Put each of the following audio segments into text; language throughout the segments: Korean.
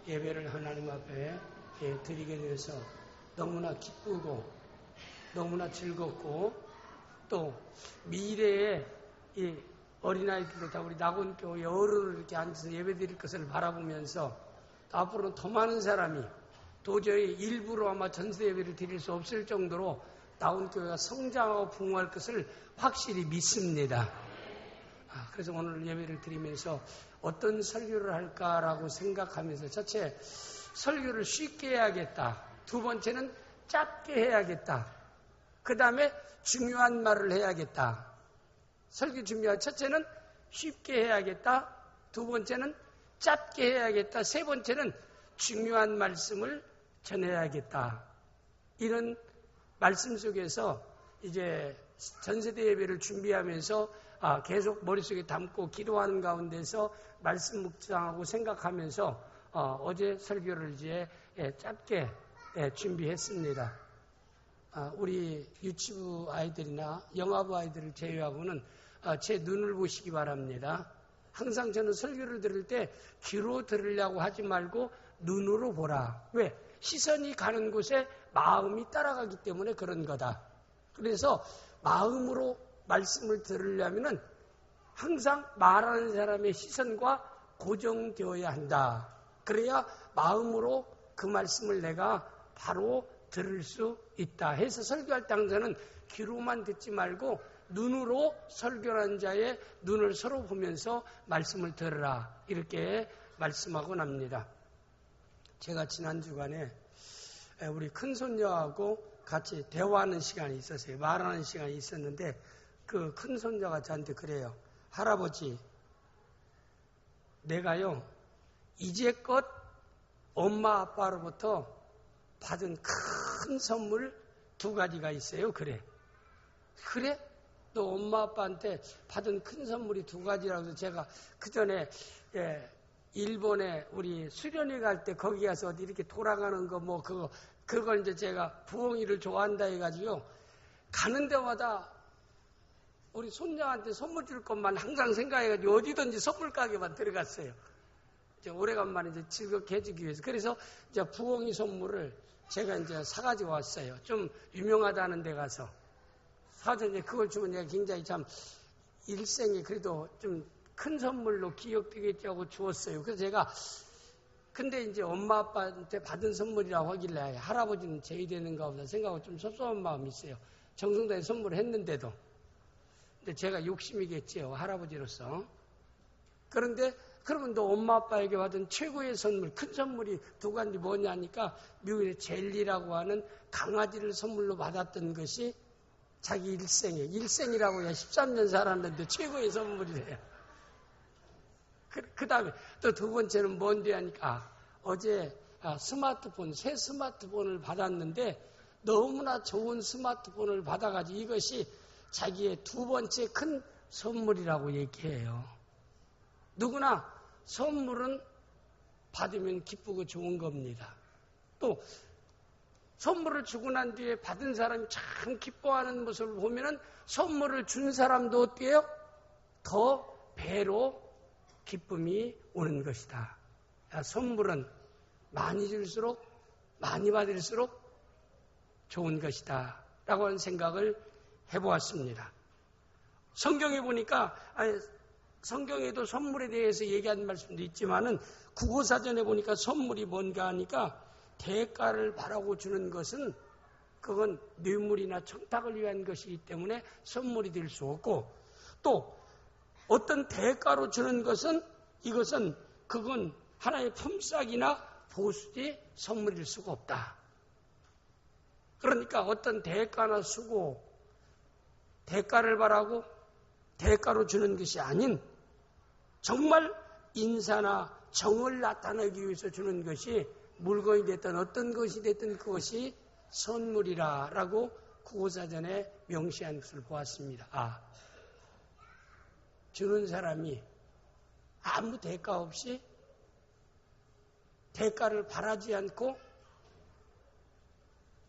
예배를 하나님 앞에 드리게 되어서 너무나 기쁘고 너무나 즐겁고 또 미래에 이 어린아이들도 다 우리 낙원교회 어른을 이렇게 앉아서 예배 드릴 것을 바라보면서 앞으로는 더 많은 사람이 도저히 일부러 아마 전세 예배를 드릴 수 없을 정도로 낙원교회가 성장하고 부흥할 것을 확실히 믿습니다. 그래서 오늘 예배를 드리면서 어떤 설교를 할까라고 생각하면서 첫째, 설교를 쉽게 해야겠다. 두 번째는 짧게 해야겠다. 그 다음에 중요한 말을 해야겠다. 설교 준비할 첫째는 쉽게 해야겠다. 두 번째는 짧게 해야겠다. 세 번째는 중요한 말씀을 전해야겠다. 이런 말씀 속에서 이제 전세대 예배를 준비하면서 계속 머릿속에 담고 기도하는 가운데서 말씀 묵상하고 생각하면서 어제 설교를 이제 짧게 준비했습니다. 우리 유치부 아이들이나 영아부 아이들을 제외하고는 제 눈을 보시기 바랍니다. 항상 저는 설교를 들을 때 귀로 들으려고 하지 말고 눈으로 보라. 왜? 시선이 가는 곳에 마음이 따라가기 때문에 그런 거다. 그래서 마음으로 말씀을 들으려면은 항상 말하는 사람의 시선과 고정되어야 한다. 그래야 마음으로 그 말씀을 내가 바로 들을 수 있다 해서 설교할 때 항상 귀로만 듣지 말고 눈으로 설교하는 자의 눈을 서로 보면서 말씀을 들으라 이렇게 말씀하고 납니다. 제가 지난 주간에 우리 큰손녀하고 같이 대화하는 시간이 있었어요. 말하는 시간이 있었는데 그 큰손녀가 저한테 그래요. 할아버지, 내가요 이제껏 엄마 아빠로부터 받은 큰 선물 2가지가 있어요. 그래? 너 엄마 아빠한테 받은 큰 선물이 2가지라고 해서 제가 그 전에 일본에 우리 수련회 갈 때 거기 가서 어디 이렇게 돌아가는 거 뭐 그걸 이제 제가 부엉이를 좋아한다 해가지고 가는 데마다 우리 손녀한테 선물 줄 것만 항상 생각해가지고 어디든지 선물 가게만 들어갔어요. 이제 오래간만에 이제 즐겁게 해주기 위해서. 그래서 이제 부엉이 선물을 제가 이제 사가지고 왔어요. 좀 유명하다는 데 가서. 사가지고 이제 그걸 주면 내가 굉장히 참 일생에 그래도 좀 큰 선물로 기억되겠지 하고 주었어요. 그래서 제가 근데 이제 엄마 아빠한테 받은 선물이라고 하길래 할아버지는 제외되는가 보다 생각하고 좀 섭섭한 마음이 있어요. 정성다해 선물을 했는데도. 근데 제가 욕심이겠지요. 할아버지로서. 그런데 그러면 너 엄마 아빠에게 받은 최고의 선물, 큰 선물이 2가지 뭐냐니까 미국의 젤리라고 하는 강아지를 선물로 받았던 것이 자기 일생이라고 해야 13년 살았는데 최고의 선물이래요. 그 다음에 또 2번째는 뭔데 하니까 어제 스마트폰, 새 스마트폰을 받았는데 너무나 좋은 스마트폰을 받아가지고 이것이 자기의 2번째 큰 선물이라고 얘기해요. 누구나 선물은 받으면 기쁘고 좋은 겁니다. 또 선물을 주고 난 뒤에 받은 사람이 참 기뻐하는 모습을 보면은 선물을 준 사람도 어때요? 더 배로 기쁨이 오는 것이다. 선물은 많이 줄수록 많이 받을수록 좋은 것이다. 라고 하는 생각을 해보았습니다. 성경에 보니까 성경에도 선물에 대해서 얘기하는 말씀도 있지만은 국어사전에 보니까 선물이 뭔가 하니까 대가를 바라고 주는 것은 그건 뇌물이나 청탁을 위한 것이기 때문에 선물이 될 수 없고 또 어떤 대가로 주는 것은 그건 하나의 품삯이나 보수지 선물일 수가 없다. 그러니까 어떤 대가나 수고, 대가를 바라고 대가로 주는 것이 아닌 정말 인사나 정을 나타내기 위해서 주는 것이 물건이 됐든 어떤 것이 됐든 그것이 선물이라고 국어사전에 명시한 것을 보았습니다. 주는 사람이 아무 대가 없이 대가를 바라지 않고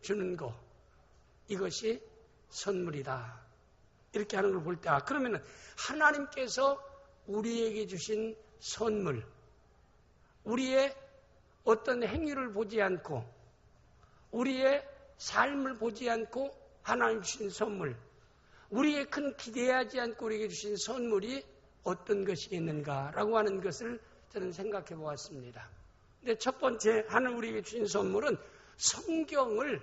주는 것, 이것이 선물이다. 이렇게 하는 걸 볼 때, 그러면 하나님께서 우리에게 주신 선물, 우리의 어떤 행위를 보지 않고 우리의 삶을 보지 않고 하나님 주신 선물, 우리의 큰 기대하지 않고 우리에게 주신 선물이 어떤 것이겠는가라고 하는 것을 저는 생각해 보았습니다. 근데 첫 번째 하나님 우리에게 주신 선물은 성경을,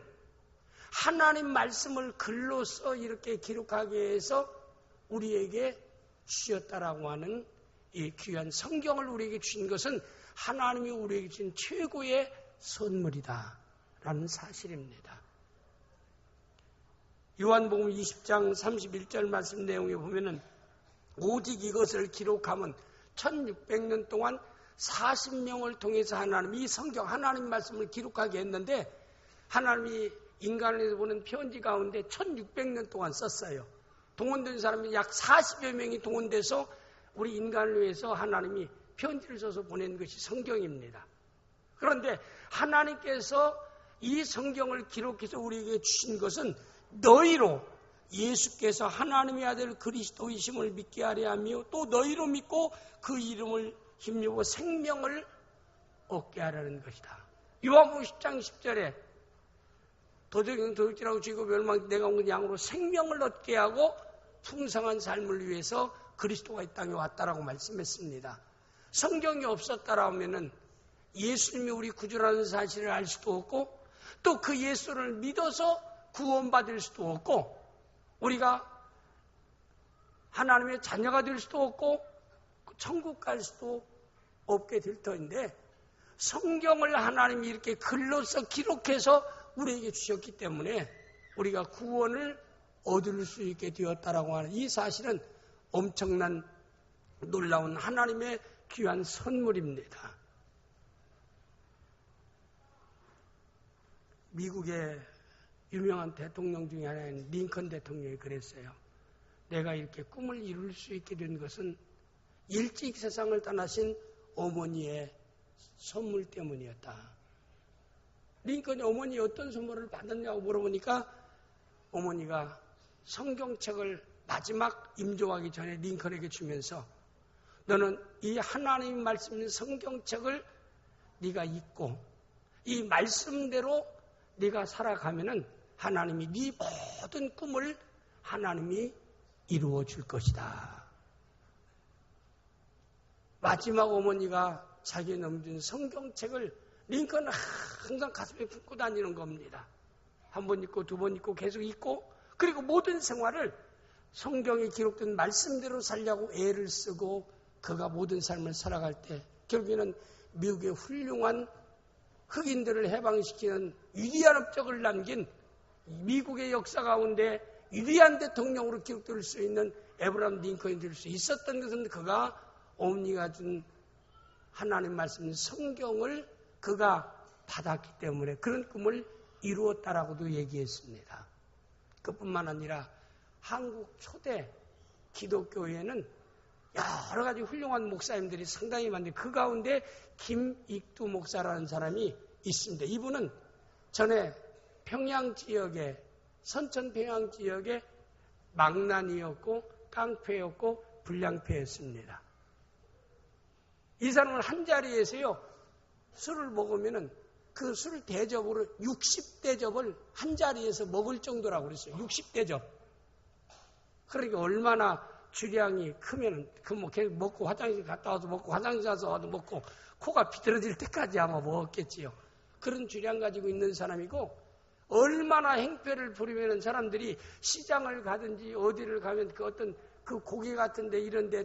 하나님 말씀을 글로써 이렇게 기록하게 해서 우리에게 주셨다라고 하는 이 귀한 성경을 우리에게 주신 것은 하나님이 우리에게 주신 최고의 선물이다라는 사실입니다. 요한복음 20장 31절 말씀 내용에 보면은 오직 이것을 기록하면 1600년 동안 40명을 통해서 하나님이 이 성경, 하나님 말씀을 기록하게 했는데 하나님이 인간을 보는 편지 가운데 1600년 동안 썼어요. 동원된 사람이 약 40여 명이 동원돼서 우리 인간을 위해서 하나님이 편지를 써서 보낸 것이 성경입니다. 그런데 하나님께서 이 성경을 기록해서 우리에게 주신 것은 너희로 예수께서 하나님의 아들 그리스도이심을 믿게 하려 하며 또 너희로 믿고 그 이름을 힘입어 생명을 얻게 하라는 것이다. 요한복음 10장 10절에 도둑질하고 죽이고 멸망 내가 온 양으로 생명을 얻게 하고 풍성한 삶을 위해서 그리스도가 이 땅에 왔다라고 말씀했습니다. 성경이 없었다라면은 예수님이 우리 구주라는 사실을 알 수도 없고 또 그 예수를 믿어서 구원받을 수도 없고 우리가 하나님의 자녀가 될 수도 없고 천국 갈 수도 없게 될 터인데 성경을 하나님이 이렇게 글로써 기록해서 우리에게 주셨기 때문에 우리가 구원을 얻을 수 있게 되었다라고 하는 이 사실은 엄청난 놀라운 하나님의 귀한 선물입니다. 미국의 유명한 대통령 중에 하나인 링컨 대통령이 그랬어요. 내가 이렇게 꿈을 이룰 수 있게 된 것은 일찍 세상을 떠나신 어머니의 선물 때문이었다. 링컨이 어머니 어떤 선물을 받았냐고 물어보니까 어머니가 성경책을 마지막 임종하기 전에 링컨에게 주면서 너는 이 하나님 말씀인 성경책을 네가 읽고 이 말씀대로 네가 살아가면은 하나님이 네 모든 꿈을 하나님이 이루어 줄 것이다. 마지막 어머니가 자기의 넘긴 성경책을 링컨은 항상 가슴에 품고 다니는 겁니다. 한 번 읽고 두 번 읽고 계속 읽고 그리고 모든 생활을 성경에 기록된 말씀대로 살려고 애를 쓰고 그가 모든 삶을 살아갈 때 결국에는 미국의 훌륭한 흑인들을 해방시키는 위대한 업적을 남긴 미국의 역사 가운데 위대한 대통령으로 기록될 수 있는 에브라함 링컨이 될 수 있었던 것은 그가 어머니가 준 하나님 말씀 성경을 그가 받았기 때문에 그런 꿈을 이루었다라고도 얘기했습니다. 그뿐만 아니라 한국 초대 기독교회는 여러 가지 훌륭한 목사님들이 상당히 많은데 그 가운데 김익두 목사라는 사람이 있습니다. 이분은 전에 평양 지역에 선천 평양 지역에 망난이었고 깡패였고 불량패였습니다. 이 사람은 한 자리에서요 술을 먹으면은 그 술 대접으로 60대접을 한 자리에서 먹을 정도라고 그랬어요. 60대접. 그러니까 얼마나 주량이 크면은 계속 먹고 화장실 갔다 와서 먹고 화장실 가서 와도 먹고 코가 비틀어질 때까지 아마 먹었겠지요. 그런 주량 가지고 있는 사람이고 얼마나 행패를 부리면은 사람들이 시장을 가든지 어디를 가면 그 어떤 그 고개 같은데 이런데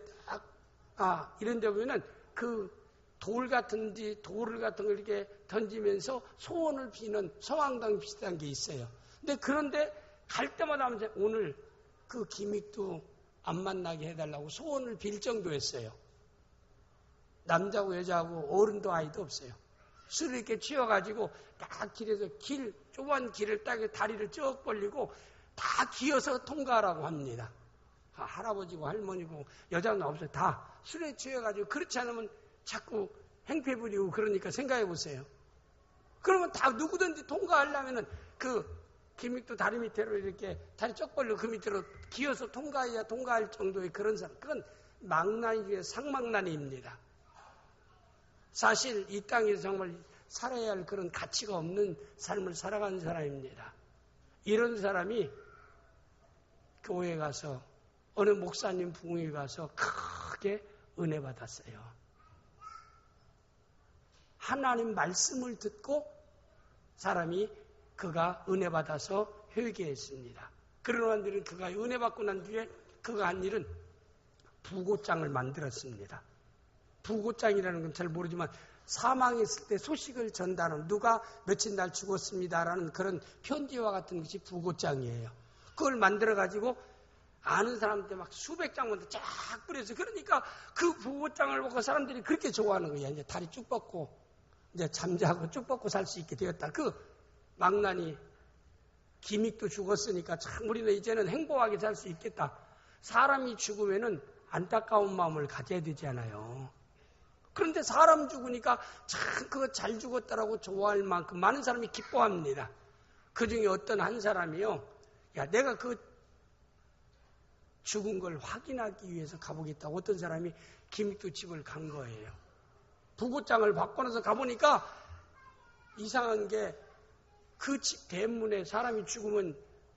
이런데 보면은 그 돌 같은지 돌을 같은 걸 이렇게 던지면서 소원을 비는 서왕당 비슷한 게 있어요. 그런데 갈 때마다 하면서 오늘 그 기믹도 안 만나게 해달라고 소원을 빌 정도였어요. 남자고 여자고 어른도 아이도 없어요. 술을 이렇게 취해가지고 딱 길에서 좁은 길을 딱 다리를 쭉 벌리고 다 기어서 통과하라고 합니다. 할아버지고 할머니고 여자는 없어요. 다 술에 취해가지고 그렇지 않으면 자꾸 행패 부리고 그러니까 생각해 보세요. 그러면 다 누구든지 통과하려면은 그 기믹도 다리 밑으로 이렇게 다리 쭉 벌리고 그 밑으로 기어서 통과해야 통과할 정도의 그런 사람. 그건 망나니 중에 상망나니입니다. 사실 이 땅에서 정말 살아야 할 그런 가치가 없는 삶을 살아가는 사람입니다. 이런 사람이 교회에 가서 어느 목사님 부흥회 가서 크게 은혜 받았어요. 하나님 말씀을 듣고 사람이 그가 은혜 받아서 회개했습니다. 그런 사람들은 그가 은혜 받고 난 뒤에 그가 한 일은 부고장을 만들었습니다. 부고장이라는 건 잘 모르지만 사망했을 때 소식을 전달하는, 누가 며칠 날 죽었습니다라는 그런 편지와 같은 것이 부고장이에요. 그걸 만들어가지고 아는 사람한테 막 수백 장만 쫙 뿌려서, 그러니까 그 부고장을 보고 사람들이 그렇게 좋아하는 거예요. 이제 다리 쭉 뻗고 이제 잠자고 쭉 뻗고 살 수 있게 되었다. 그 망나니 기믹도 죽었으니까 참 우리는 이제는 행복하게 살 수 있겠다. 사람이 죽으면은 안타까운 마음을 가져야 되잖아요. 그런데 사람 죽으니까 참 그거 잘 죽었다라고 좋아할 만큼 많은 사람이 기뻐합니다. 그 중에 어떤 한 사람이요, 야, 내가 그 죽은 걸 확인하기 위해서 가보겠다고 어떤 사람이 기믹도 집을 간 거예요. 부고장을 받고 나서 가보니까 이상한 게 그 집 대문에 사람이 죽으면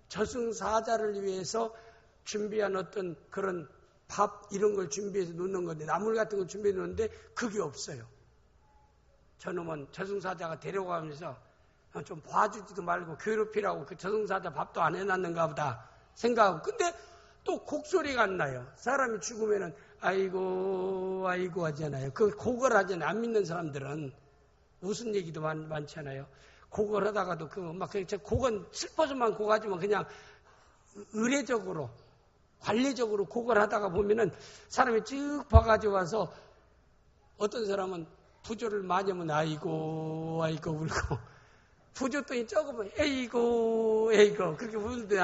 저승사자를 위해서 준비한 어떤 그런 밥 이런 걸 준비해서 놓는 건데, 나물 같은 걸 준비해 놓는데 그게 없어요. 저놈은 저승사자가 데려가면서 좀 봐주지도 말고 괴롭히라고 그 저승사자 밥도 안 해놨는가 보다 생각하고, 근데 또 곡소리가 안 나요. 사람이 죽으면은 아이고 아이고 하잖아요. 그 고걸하잖아요. 안 믿는 사람들은 무슨 얘기도 많잖아요. 고걸하다가도 고건 슬퍼서만 고가지만 그냥 의례적으로 관리적으로 고걸하다가 보면은 사람이 쭉 봐가지고 와서 어떤 사람은 부조를 많이 하면 아이고 아이고 울고, 부조돈이 적으면 에이고 에이고 그렇게 우는데,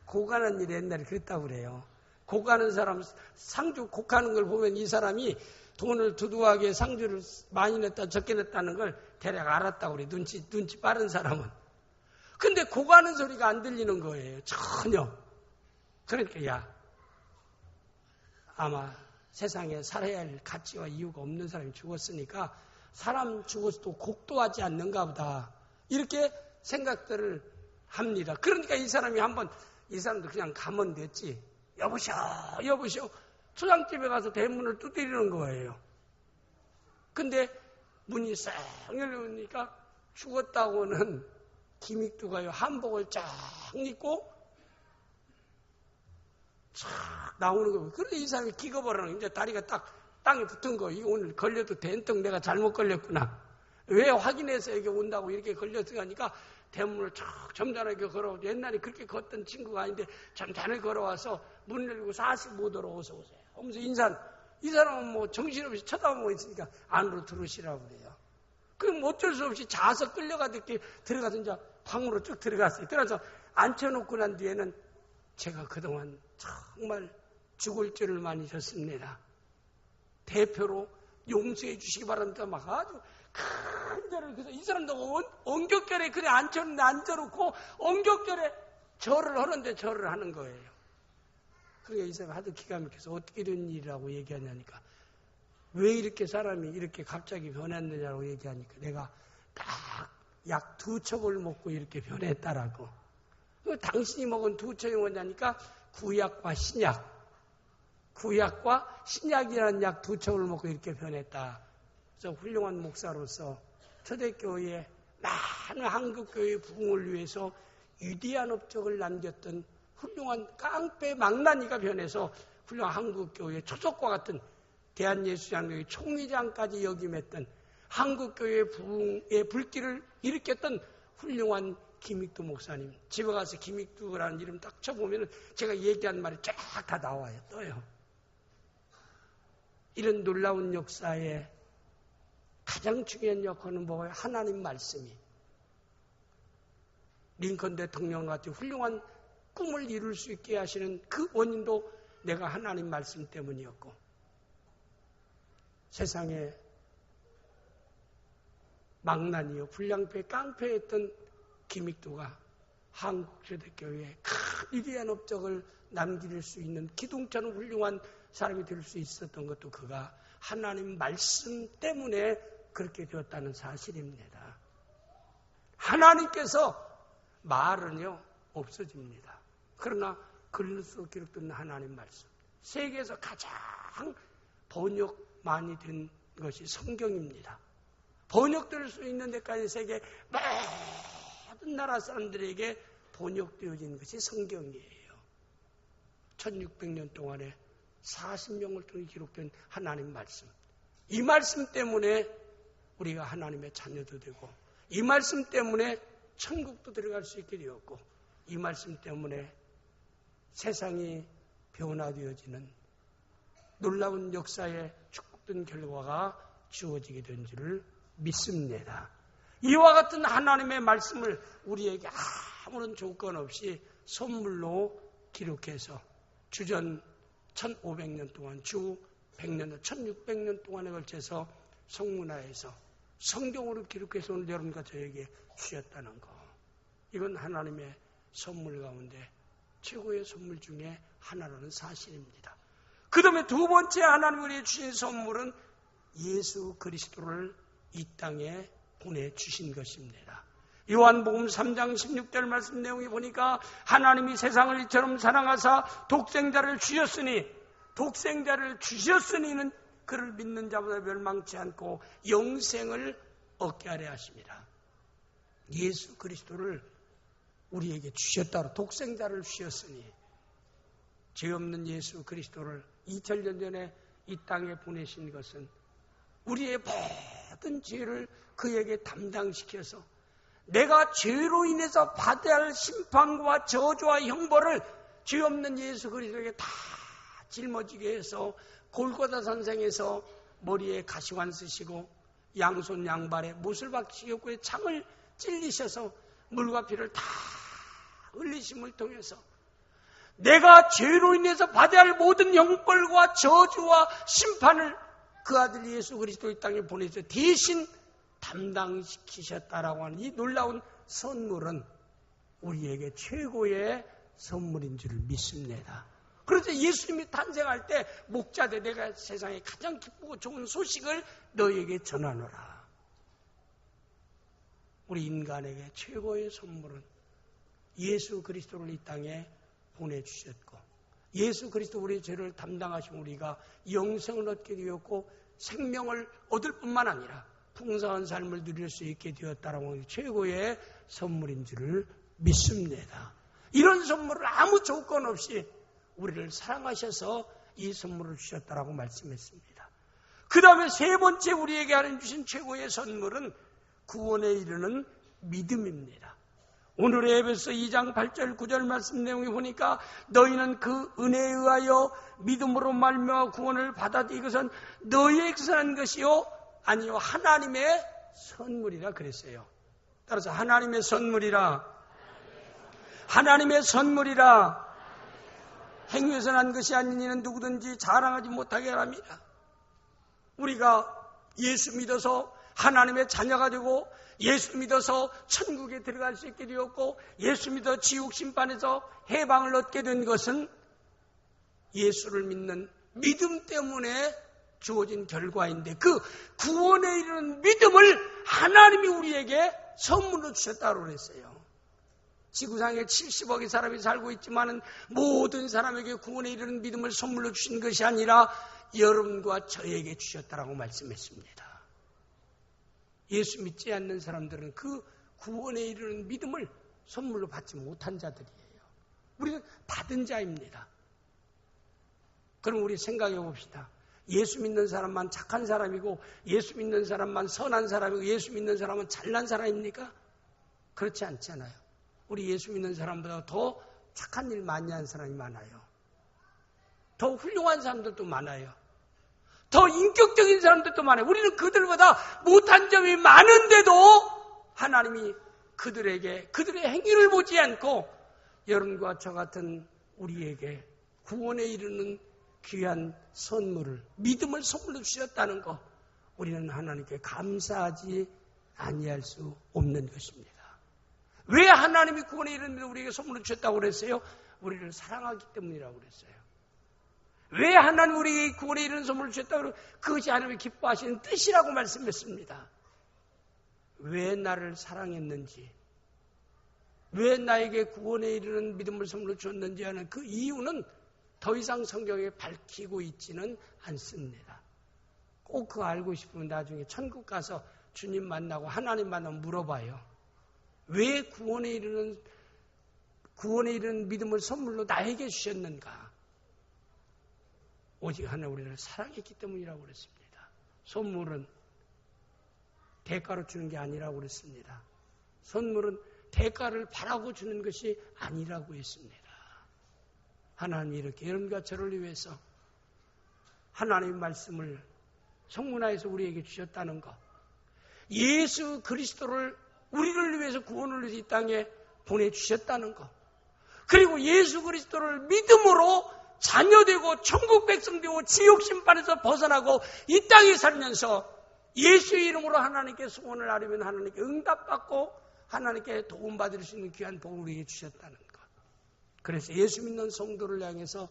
고가는 일이 옛날에 그랬다고 그래요. 고가는 사람, 상주 곡하는 걸 보면 이 사람이 돈을 두두하게 상주를 많이 냈다 적게 냈다는 걸 대략 알았다고 그래. 눈치 빠른 사람은. 근데 고가는 소리가 안 들리는 거예요. 전혀. 그러니까 야, 아마 세상에 살아야 할 가치와 이유가 없는 사람이 죽었으니까 사람 죽었어도 곡도 하지 않는가 보다, 이렇게 생각들을 합니다. 그러니까 이 사람이 한번, 이 사람도 그냥 가면 됐지, 여보시오 초장집에 가서 대문을 두드리는 거예요. 근데 문이 싹 열려오니까 죽었다고는 기믹두가요, 한복을 쫙 입고 쫙 나오는 거예요. 그런데 이 사람이 기겁하라는, 이제 다리가 딱 땅에 붙은 거, 이거 오늘 걸려도 된통 내가 잘못 걸렸구나. 왜 확인해서 여기 온다고 이렇게 걸렸으니까 대문을 쫙 점잖하게 걸어오고, 옛날에 그렇게 걷던 친구가 아닌데 점잖하게 걸어와서 문 열고 45도로 어서 오세요 하면서 인사를, 이 사람은 뭐 정신없이 쳐다보고 있으니까 안으로 들어오시라고 그래요. 그럼 어쩔 수 없이 자서 끌려가듯이 들어가서 이제 방으로 쭉 들어갔어요. 들어가서 앉혀놓고 난 뒤에는 제가 그동안 정말 죽을 줄을 많이 졌습니다. 대표로 용서해 주시기 바랍니다. 막 아주 큰 절을, 그래서 이 사람도 엉격절에 그래 앉혀놓고 엉격절에 절을 하는데 절을 하는 거예요. 그러니까 이 사람이 하도 기가 막혀서 어떻게 된 일이라고 얘기하냐니까, 왜 이렇게 사람이 이렇게 갑자기 변했느냐고 얘기하니까, 내가 딱 약 2첩을 먹고 이렇게 변했다라고. 당신이 먹은 2첩이 뭐냐니까 구약과 신약이라는 약 2첩을 먹고 이렇게 변했다. 그래서 훌륭한 목사로서 초대교회에 많은 한국교회 부흥을 위해서 위대한 업적을 남겼던 훌륭한 깡패 망나니가 변해서 훌륭한 한국교회 초석과 같은 대한예수장로회 총회장까지 역임했던, 한국교회 부흥의 불길을 일으켰던 훌륭한 김익두 목사님. 집에 가서 김익두라는 이름 딱 쳐보면 제가 얘기한 말이 쫙 다 나와요. 떠요. 이런 놀라운 역사에 가장 중요한 역할은 뭐예요? 하나님 말씀이. 링컨 대통령 같은 훌륭한 꿈을 이룰 수 있게 하시는 그 원인도 내가 하나님 말씀 때문이었고, 세상에 망나니요 불량패 깡패였던 김익두가 한국초대교회에 큰 위대한 업적을 남길 수 있는 기둥처럼 훌륭한 사람이 될 수 있었던 것도 그가 하나님 말씀 때문에 그렇게 되었다는 사실입니다. 하나님께서 말은요 없어집니다. 그러나 글로써 기록된 하나님 말씀, 세계에서 가장 번역 많이 된 것이 성경입니다. 번역될 수 있는 데까지 세계 모든 나라 사람들에게 번역되어진 것이 성경이에요. 1600년 동안에 40명을 통해 기록된 하나님 말씀. 이 말씀 때문에 우리가 하나님의 자녀도 되고, 이 말씀 때문에 천국도 들어갈 수 있게 되었고, 이 말씀 때문에 세상이 변화되어지는 놀라운 역사의 축복된 결과가 주어지게 된 줄을 믿습니다. 이와 같은 하나님의 말씀을 우리에게 아무런 조건 없이 선물로 기록해서 주전 1500년 동안, 주 100년, 1600년 동안에 걸쳐서 성문화에서 성경으로 기록해서 오늘 여러분과 저에게 주셨다는 것. 이건 하나님의 선물 가운데 최고의 선물 중에 하나라는 사실입니다. 그 다음에 두 번째 하나님이 우리에게 주신 선물은 예수 그리스도를 이 땅에 보내주신 것입니다. 요한복음 3장 16절 말씀 내용에 보니까 하나님이 세상을 이처럼 사랑하사 독생자를 주셨으니는 그를 믿는 자보다 멸망치 않고 영생을 얻게 하려 하십니다. 예수 그리스도를 우리에게 주셨다로 독생자를 주셨으니, 죄 없는 예수 그리스도를 2000년 전에 이 땅에 보내신 것은 우리의 모든 죄를 그에게 담당시켜서 내가 죄로 인해서 받아야 할 심판과 저주와 형벌을 죄 없는 예수 그리스도에게 다 짊어지게 해서 골고다 선생에서 머리에 가시관 쓰시고 양손 양발에 못을 박히셨고 창을 찔리셔서 물과 피를 다 흘리심을 통해서 내가 죄로 인해서 받아야 할 모든 형벌과 저주와 심판을 그 아들 예수 그리스도 이 땅에 보내서 대신 담당시키셨다라고 하는 이 놀라운 선물은 우리에게 최고의 선물인 줄 믿습니다. 그래서 예수님이 탄생할 때 목자되 내가 세상에 가장 기쁘고 좋은 소식을 너희에게 전하노라. 우리 인간에게 최고의 선물은 예수 그리스도를 이 땅에 보내주셨고, 예수 그리스도 우리의 죄를 담당하신 우리가 영생을 얻게 되었고 생명을 얻을 뿐만 아니라 풍성한 삶을 누릴 수 있게 되었다라고 하는 최고의 선물인 줄을 믿습니다. 이런 선물을 아무 조건 없이 우리를 사랑하셔서 이 선물을 주셨다라고 말씀했습니다. 그 다음에 세 번째 우리에게 주신 최고의 선물은 구원에 이르는 믿음입니다. 오늘의 에베소 2장 8절 9절 말씀 내용에 보니까 너희는 그 은혜에 의하여 믿음으로 말미암아 구원을 받았다. 이것은 너희에게서 난 것이요 아니요 하나님의 선물이라 그랬어요. 따라서 하나님의 선물이라 행위에서 난 것이 아닌 이는 누구든지 자랑하지 못하게 합니다. 우리가 예수 믿어서 하나님의 자녀가 되고 예수 믿어서 천국에 들어갈 수 있게 되었고 예수 믿어 지옥 심판에서 해방을 얻게 된 것은 예수를 믿는 믿음 때문에 주어진 결과인데, 그 구원에 이르는 믿음을 하나님이 우리에게 선물로 주셨다고 그랬어요. 지구상에 70억의 사람이 살고 있지만 모든 사람에게 구원에 이르는 믿음을 선물로 주신 것이 아니라 여러분과 저에게 주셨다라고 말씀했습니다. 예수 믿지 않는 사람들은 그 구원에 이르는 믿음을 선물로 받지 못한 자들이에요. 우리는 받은 자입니다. 그럼 우리 생각해 봅시다. 예수 믿는 사람만 착한 사람이고 예수 믿는 사람만 선한 사람이고 예수 믿는 사람은 잘난 사람입니까? 그렇지 않잖아요. 우리 예수 믿는 사람보다 더 착한 일 많이 하는 사람이 많아요. 더 훌륭한 사람들도 많아요. 더 인격적인 사람들도 많아요. 우리는 그들보다 못한 점이 많은데도 하나님이 그들의 행위를 보지 않고 여러분과 저 같은 우리에게 구원에 이르는 귀한 선물을, 믿음을 선물로 주셨다는 것, 우리는 하나님께 감사하지 아니할 수 없는 것입니다. 왜 하나님이 구원에 이르는 우리에게 선물로 주셨다고 그랬어요? 우리를 사랑하기 때문이라고 그랬어요. 왜 하나님 우리에게 구원에 이르는 선물을 주셨다고 그것이 하나님이 기뻐하시는 뜻이라고 말씀했습니다. 왜 나를 사랑했는지, 왜 나에게 구원에 이르는 믿음을 선물로 줬는지 하는 그 이유는 더 이상 성경에 밝히고 있지는 않습니다. 꼭 그거 알고 싶으면 나중에 천국 가서 주님 만나고 하나님 만나면 물어봐요. 왜 구원에 이르는 믿음을 선물로 나에게 주셨는가? 오직 하나님 우리를 사랑했기 때문이라고 그랬습니다. 선물은 대가로 주는 게 아니라고 그랬습니다. 선물은 대가를 바라고 주는 것이 아니라고 했습니다. 하나님이 이렇게 여러분과 저를 위해서 하나님의 말씀을 성문화해서 우리에게 주셨다는 것, 예수 그리스도를 우리를 위해서 구원을 위해서 이 땅에 보내주셨다는 것, 그리고 예수 그리스도를 믿음으로 자녀되고 천국 백성되고 지옥 심판에서 벗어나고 이 땅에 살면서 예수의 이름으로 하나님께 소원을 아뢰면 하나님께 응답받고 하나님께 도움받을 수 있는 귀한 복을 우리에게 주셨다는 것. 그래서 예수 믿는 성도를 향해서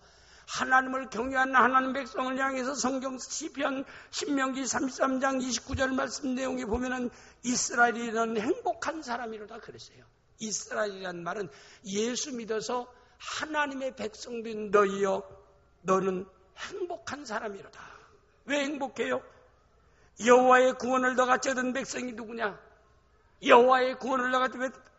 하나님을 경외하는 하나님 백성을 향해서 성경 시편 신명기 33장 29절 말씀 내용에 보면은 이스라엘이라는 행복한 사람이로다 그랬어요. 이스라엘이라는 말은 예수 믿어서 하나님의 백성된 너희여 너는 행복한 사람이로다. 왜 행복해요? 여호와의 구원을 너같이 얻은 백성이 누구냐? 여호와의 구원을 너같이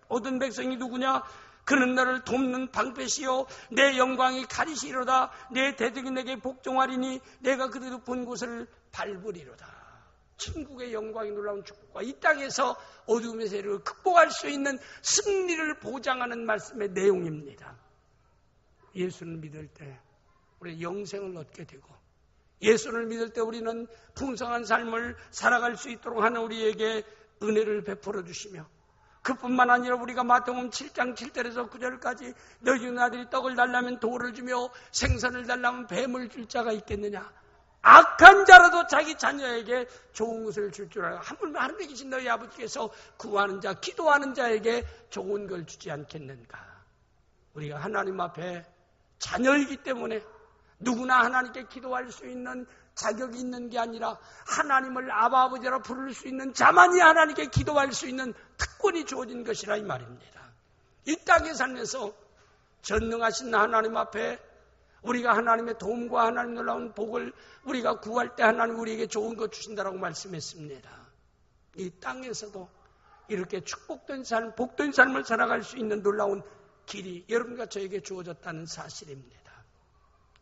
얻은 백성이 누구냐? 그는 너를 돕는 방패시요 내 영광이 가리시리로다. 내 대적이 내게 복종하리니 내가 그래도 본 곳을 밟으리로다. 천국의 영광이 놀라운 축복과 이 땅에서 어두움의 세력을 극복할 수 있는 승리를 보장하는 말씀의 내용입니다. 예수를 믿을 때 우리 영생을 얻게 되고 예수를 믿을 때 우리는 풍성한 삶을 살아갈 수 있도록 하는 우리에게 은혜를 베풀어 주시며 그뿐만 아니라 우리가 마태복음 7장 7절에서 9절까지 너희 중 아들이 떡을 달라면 돌을 주며 생선을 달라면 뱀을 줄 자가 있겠느냐. 악한 자라도 자기 자녀에게 좋은 것을 줄 줄 알아. 하늘에 계신 너희 아버지께서 구하는 자, 기도하는 자에게 좋은 걸 주지 않겠는가. 우리가 하나님 앞에 자녀이기 때문에 누구나 하나님께 기도할 수 있는 자격이 있는 게 아니라 하나님을 아버지라 부를 수 있는 자만이 하나님께 기도할 수 있는 특권이 주어진 것이라 이 말입니다. 이 땅에 살면서 전능하신 하나님 앞에 우리가 하나님의 도움과 하나님 놀라운 복을 우리가 구할 때 하나님 우리에게 좋은 것 주신다라고 말씀했습니다. 이 땅에서도 이렇게 축복된 삶, 복된 삶을 살아갈 수 있는 놀라운 길이 여러분과 저에게 주어졌다는 사실입니다.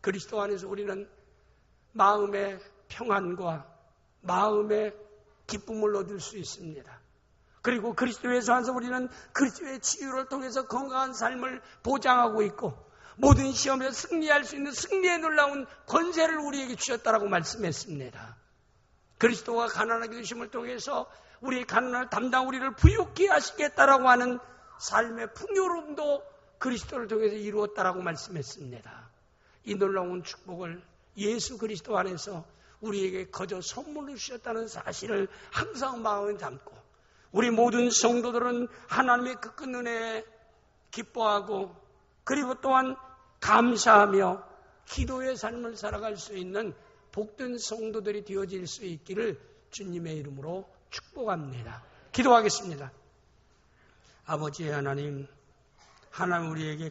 그리스도 안에서 우리는 마음의 평안과 마음의 기쁨을 얻을 수 있습니다. 그리고 그리스도에서 와서 우리는 그리스도의 치유를 통해서 건강한 삶을 보장하고 있고 모든 시험에 승리할 수 있는 승리의 놀라운 권세를 우리에게 주셨다라고 말씀했습니다. 그리스도가 가난하게 되심을 통해서 우리의 가난을 담당 우리를 부유케 하시겠다라고 하는 삶의 풍요로움도 그리스도를 통해서 이루었다라고 말씀했습니다. 이 놀라운 축복을 예수 그리스도 안에서 우리에게 거저 선물로 주셨다는 사실을 항상 마음에 담고 우리 모든 성도들은 하나님의 그 큰 은혜에 기뻐하고 그리고 또한 감사하며 기도의 삶을 살아갈 수 있는 복된 성도들이 되어질 수 있기를 주님의 이름으로 축복합니다. 기도하겠습니다. 아버지 하나님, 하나님 우리에게